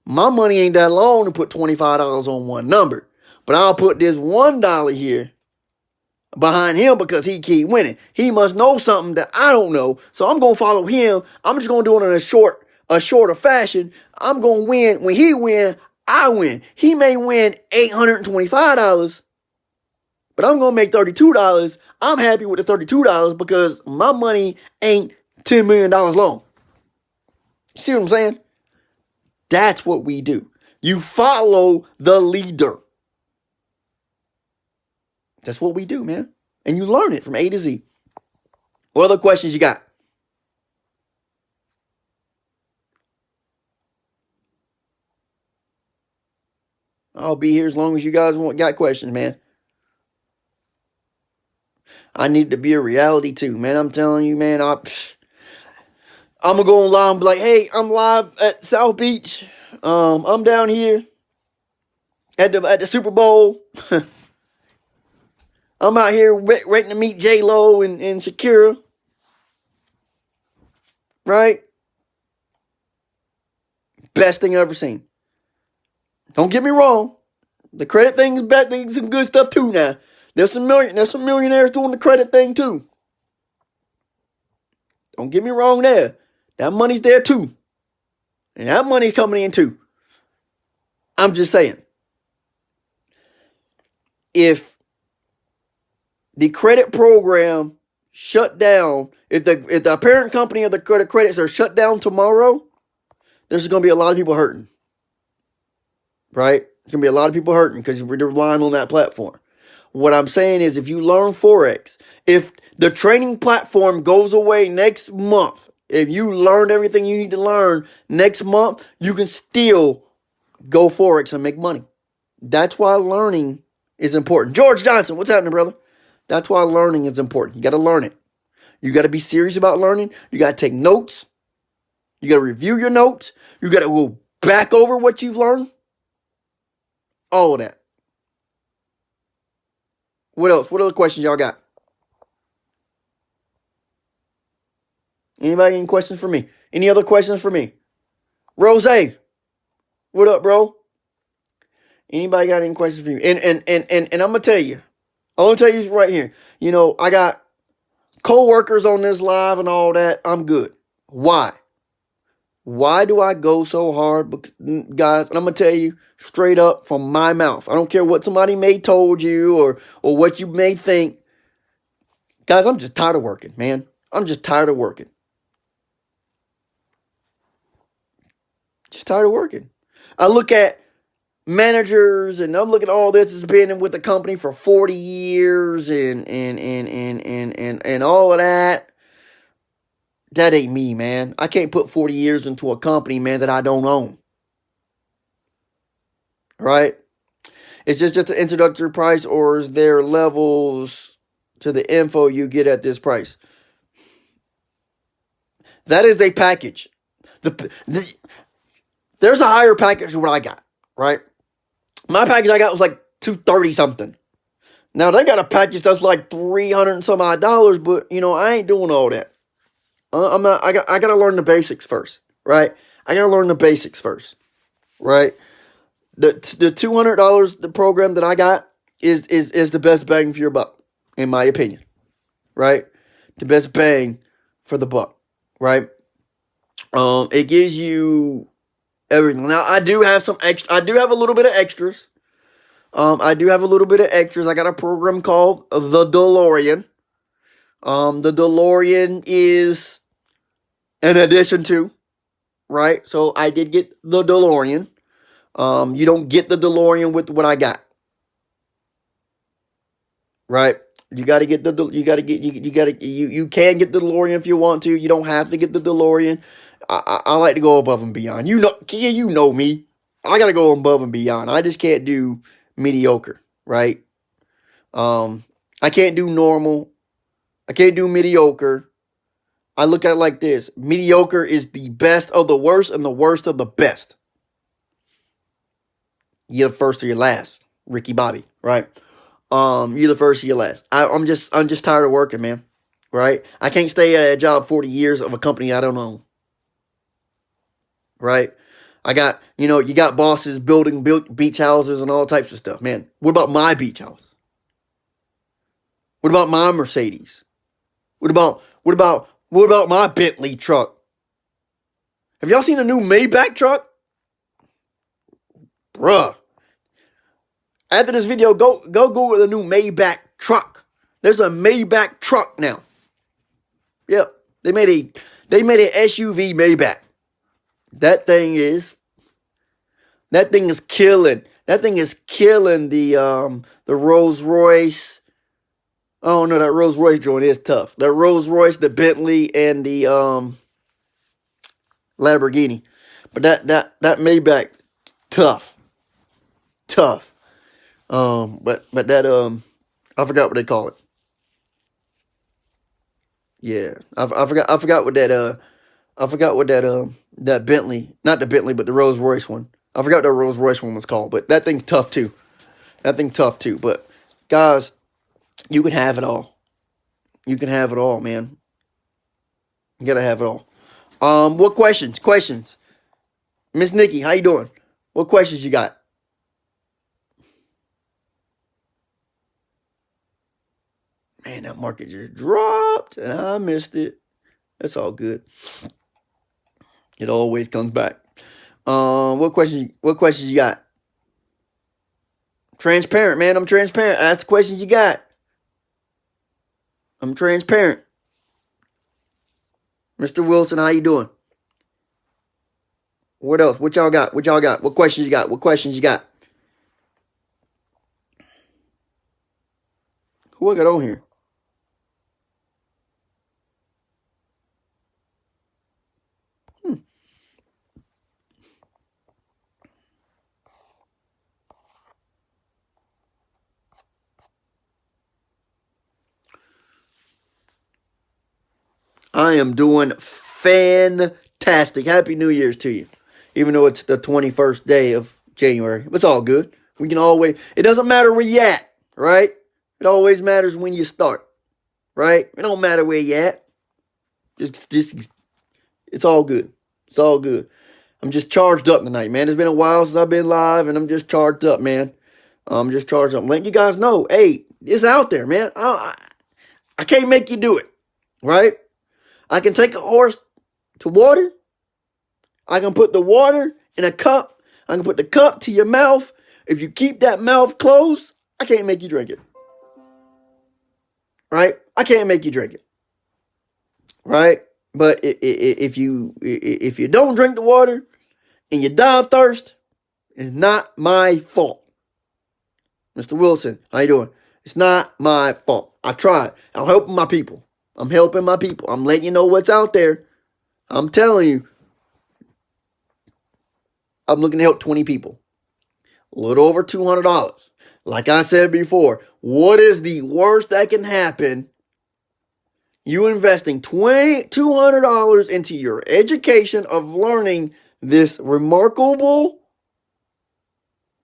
My money ain't that long to put $25 on one number. But I'll put this $1 here behind him because he keep winning. He must know something that I don't know. So I'm going to follow him. I'm just going to do it in a shorter fashion. I'm going to win. When he win, I win. He may win $825. But I'm going to make $32. I'm happy with the $32 because my money ain't $10 million long. See what I'm saying? That's what we do. You follow the leader. That's what we do, man. And you learn it from A to Z. What other questions you got? I'll be here as long as you guys got questions, man. I need to be a reality too, man. I'm telling you, man. I'm gonna go live and be like, hey, I'm live at South Beach. I'm down here at the Super Bowl. I'm out here waiting to meet J-Lo and Shakira. Right? Best thing I've ever seen. Don't get me wrong. The credit thing is bad thing, some good stuff too now. There's some millionaires doing the credit thing too. Don't get me wrong there. That money's there too. And that money's coming in too. I'm just saying. If the credit program shut down, if the parent company of the credits are shut down tomorrow, there's going to be a lot of people hurting. right? There's going to be a lot of people hurting because we're relying on that platform. What I'm saying is if you learn forex, if the training platform goes away next month, if you learned everything you need to learn next month, you can still go forex and make money. That's why learning is important. George Johnson, what's happening, brother? That's why learning is important. You got to learn it. You got to be serious about learning. You got to take notes. You got to review your notes. You got to go back over what you've learned. All of that. What else? What other questions y'all got? Anybody any questions for me? Any other questions for me? Rose, what up, bro? Anybody got any questions for me? And I'm gonna tell you. I'm gonna tell you right here. You know, I got co-workers on this live and all that. I'm good. Why? Why do I go so hard? Because, guys, and I'm gonna tell you straight up from my mouth. I don't care what somebody may told you or what you may think. Guys, I'm just tired of working, man. I'm just tired of working. Just tired of working. I look at managers and I'm looking at all this as being with the company for 40 years and all of that. That ain't me, man. I can't put 40 years into a company, man, that I don't own. Right? It's just an introductory price, or is there levels to the info you get at this price? That is a package. There's a higher package than what I got, right? My package I got was like $230 something. Now they got a package that's like $300 and some odd dollars, but you know I ain't doing all that. I'm not. I gotta learn the basics first, right? I gotta learn the basics first, right? The $200 the program that I got is the best bang for your buck, in my opinion, right? The best bang for the buck, right? It gives you everything. Now I do have some extra. I do have a little bit of extras. I do have a little bit of extras. I got a program called the DeLorean. The DeLorean is an addition to, right? So I did get the DeLorean. You don't get the DeLorean with what I got, right? You got to get you can get the DeLorean if you want to. You don't have to get the DeLorean. I like to go above and beyond. You know me. I got to go above and beyond. I just can't do mediocre, right? I can't do normal. I can't do mediocre. I look at it like this. Mediocre is the best of the worst and the worst of the best. You're the first or your last. Ricky Bobby, right? You're the first or your last. I'm just tired of working, man. Right? I can't stay at a job 40 years of a company I don't own. Right? I got, you got bosses building beach houses and all types of stuff, man. What about my beach house? What about my Mercedes? What about my Bentley truck? Have y'all seen the new Maybach truck? Bruh. After this video, go Google the new Maybach truck. There's a Maybach truck now. Yep. They made an SUV Maybach. That thing is killing. That thing is killing the Rolls Royce. Oh no, that Rolls Royce joint is tough. The Rolls Royce, the Bentley, and the Lamborghini. But that Maybach, tough. But that I forgot what they call it. Yeah, I forgot what that Bentley, not the Bentley, but the Rolls Royce one. I forgot what the Rolls Royce one was called, but that thing's tough too. But guys, you can have it all. You can have it all, man. You gotta have it all. What questions? Miss Nikki, how you doing? What questions you got? Man, that market just dropped and I missed it. That's all good. It always comes back. What questions you got? Transparent, man. I'm transparent. Ask the questions you got. I'm transparent. Mr. Wilson, how you doing? What else? What y'all got? What y'all got? What questions you got? What questions you got? Who I got on here? I am doing fantastic. Happy New Year's to you. Even though it's the 21st day of January. It's all good. We can always, it doesn't matter where you at, right? It always matters when you start, right? It don't matter where you at. Just, it's all good. It's all good. I'm just charged up tonight, man. It's been a while since I've been live, and I'm just charged up, man. I'm just charged up. I'm letting you guys know, hey, it's out there, man. I can't make you do it, right? I can take a horse to water. I can put the water in a cup. I can put the cup to your mouth. If you keep that mouth closed, I can't make you drink it. Right? I can't make you drink it. Right? But if you don't drink the water and you die of thirst, it's not my fault. Mr. Wilson, how you doing? It's not my fault. I tried. I'm helping my people. I'm helping my people. I'm letting you know what's out there. I'm telling you. I'm looking to help 20 people. A little over $200. Like I said before, what is the worst that can happen? You investing $200 into your education of learning this remarkable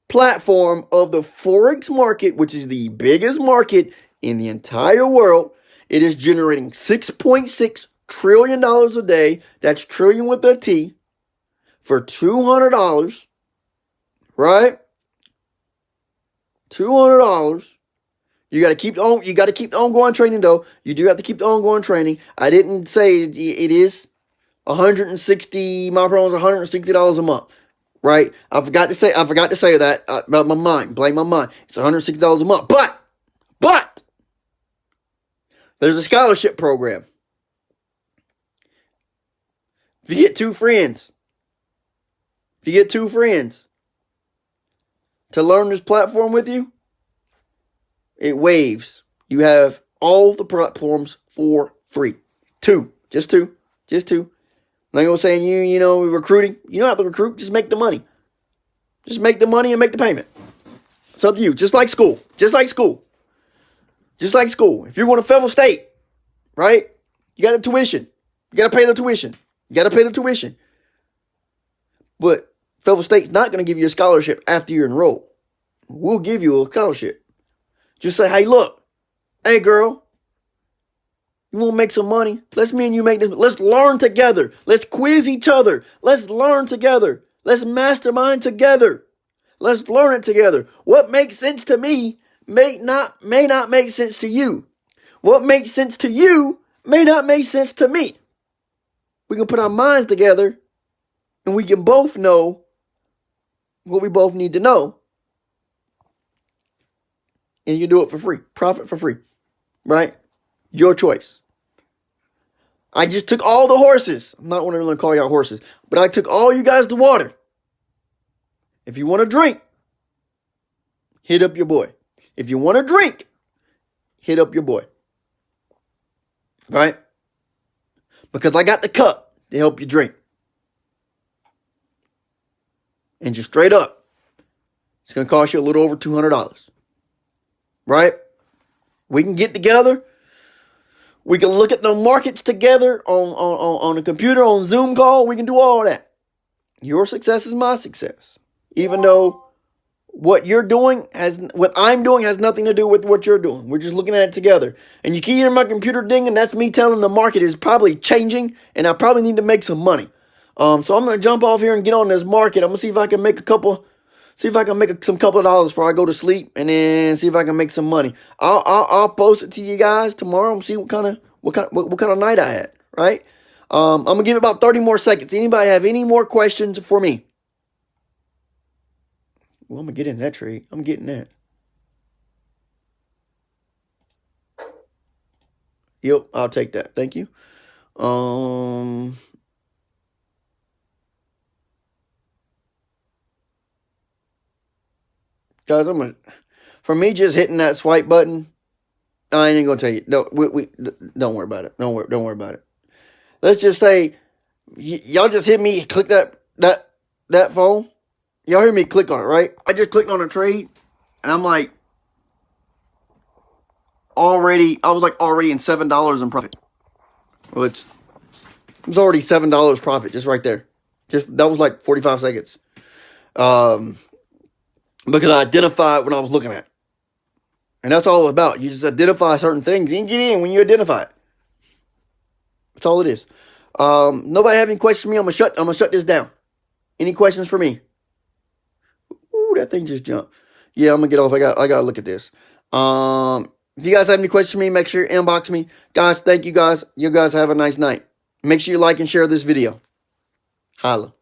platform of the forex market, which is the biggest market in the entire world. It is generating $6.6 trillion a day. That's trillion with a T. For $200, right? $200. You got to keep on. You got to keep the ongoing training, though. You do have to keep the ongoing training. I didn't say it is 160. My promo is $160 a month, right? I forgot to say that about my mind. Blame my mind. It's $160 a month, but there's a scholarship program. If you get two friends to learn this platform with you, it waives. You have all the platforms for free. Just two. I'm not gonna say you know, recruiting. You don't have to recruit, just make the money. Just make the money and make the payment. It's up to you. Just like school. If you're going to Federal State, right? You got a tuition. You got to pay the tuition. But Federal State's not going to give you a scholarship after you're enrolled. We'll give you a scholarship. Just say, hey, look. Hey, girl. You want to make some money? Let's me and you make this. Let's learn together. Let's quiz each other. Let's learn together. Let's mastermind together. Let's learn it together. What makes sense to me may not make sense to you. What makes sense to you may not make sense to me. We can put our minds together and we can both know what we both need to know. And you do it for free. Profit for free. Right? Your choice. I just took all the horses. I'm not going to call y'all horses. But I took all you guys to water. If you want to drink, hit up your boy. If you want to drink, hit up your boy. Right? Because I got the cup to help you drink. And just straight up, it's going to cost you a little over $200. Right? We can get together. We can look at the markets together on a computer, on Zoom call. We can do all that. Your success is my success. Even though what I'm doing has nothing to do with what you're doing. We're just looking at it together. And you can hear my computer dinging. That's me telling the market is probably changing, and I probably need to make some money. So I'm gonna jump off here and get on this market. I'm gonna see if I can make some couple of dollars before I go to sleep, and then see if I can make some money. I'll post it to you guys tomorrow and see what kind of night I had. Right? I'm gonna give it about 30 more seconds. Anybody have any more questions for me? Well, I'm gonna get in that trade. I'm getting that. Yep, I'll take that. Thank you. Guys, for me just hitting that swipe button, I ain't gonna tell you. No, don't worry about it. Don't worry about it. Let's just say y'all just hit me, click that phone. Y'all hear me click on it, right? I just clicked on a trade, and I'm like, I was like already in $7 in profit. Well, it was already $7 profit just right there. That was like 45 seconds. Because I identified what I was looking at. And that's all it's about. You just identify certain things. You can get in when you identify it. That's all it is. Nobody have any questions for me? I'm gonna shut this down. Any questions for me? Ooh, that thing just jumped. Yeah, I'm gonna get off. I gotta look at this. If you guys have any questions for me, make sure you inbox me. Guys, thank you guys. You guys have a nice night. Make sure you like and share this video. Holla.